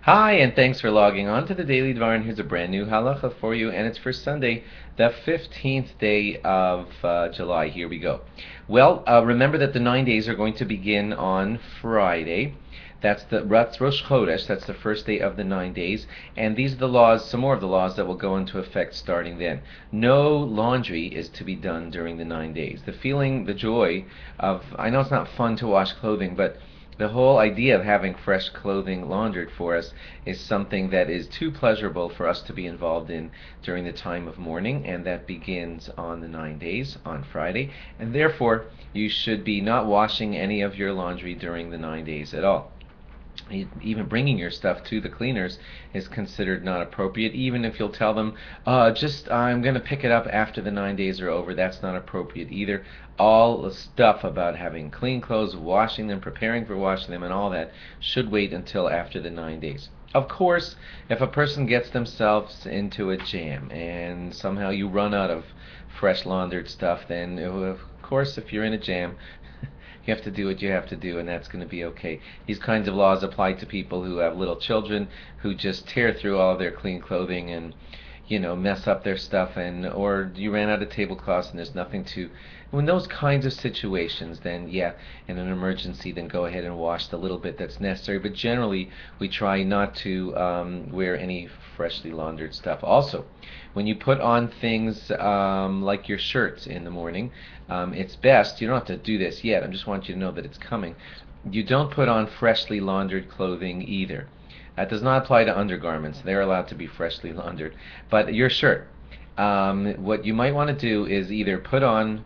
Hi, and thanks for logging on to the Daily Dvar, and here's a brand new halacha for you, and it's for Sunday, the 15th day of July. Here we go. Well, remember that the 9 days are going to begin on Friday. That's Rosh Chodesh, that's the first day of the 9 days, and these are the laws, some more of the laws that will go into effect starting then. No laundry is to be done during the 9 days. The feeling, the joy of, I know it's not fun to wash clothing, but the whole idea of having fresh clothing laundered for us is something that is too pleasurable for us to be involved in during the time of mourning, and that begins on the 9 days on Friday, and therefore you should be not washing any of your laundry during the 9 days at all. Even bringing your stuff to the cleaners is considered not appropriate, even if you'll tell them, just I'm going to pick it up after the 9 days are over. That's not appropriate either. All the stuff about having clean clothes, washing them, preparing for washing them, and all that should wait until after the 9 days. Of course, if a person gets themselves into a jam and somehow you run out of fresh laundered stuff, then of course if you're in a jam, you have to do what you have to do, and that's going to be okay. These kinds of laws apply to people who have little children who just tear through all of their clean clothing and mess up their stuff, and or you ran out of tablecloths and there's nothing to. In those kinds of situations, then yeah, in an emergency, then go ahead and wash the little bit that's necessary. But generally, we try not to wear any freshly laundered stuff. Also, when you put on things like your shirts in the morning, it's best, you don't have to do this yet, I just want you to know that it's coming. You don't put on freshly laundered clothing either. That does not apply to undergarments. They're allowed to be freshly laundered. But your shirt, what you might want to do is either put on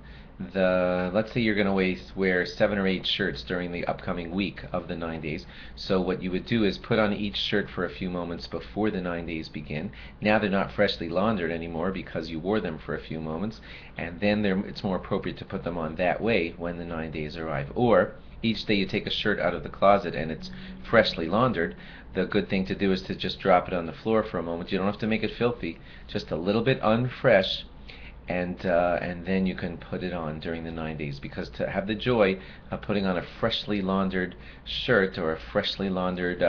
let's say you're going to wear 7 or 8 shirts during the upcoming week of the 9 days. So what you would do is put on each shirt for a few moments before the 9 days begin. Now they're not freshly laundered anymore because you wore them for a few moments, and then it's more appropriate to put them on that way when the 9 days arrive. Or each day you take a shirt out of the closet and it's freshly laundered, the good thing to do is to just drop it on the floor for a moment. You don't have to make it filthy, just a little bit unfresh, and then you can put it on during the 9 days, because to have the joy of putting on a freshly laundered shirt or a freshly laundered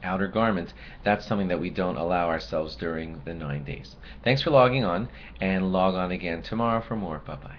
outer garment, that's something that we don't allow ourselves during the 9 days. Thanks for logging on, and log on again tomorrow for more. Bye-bye.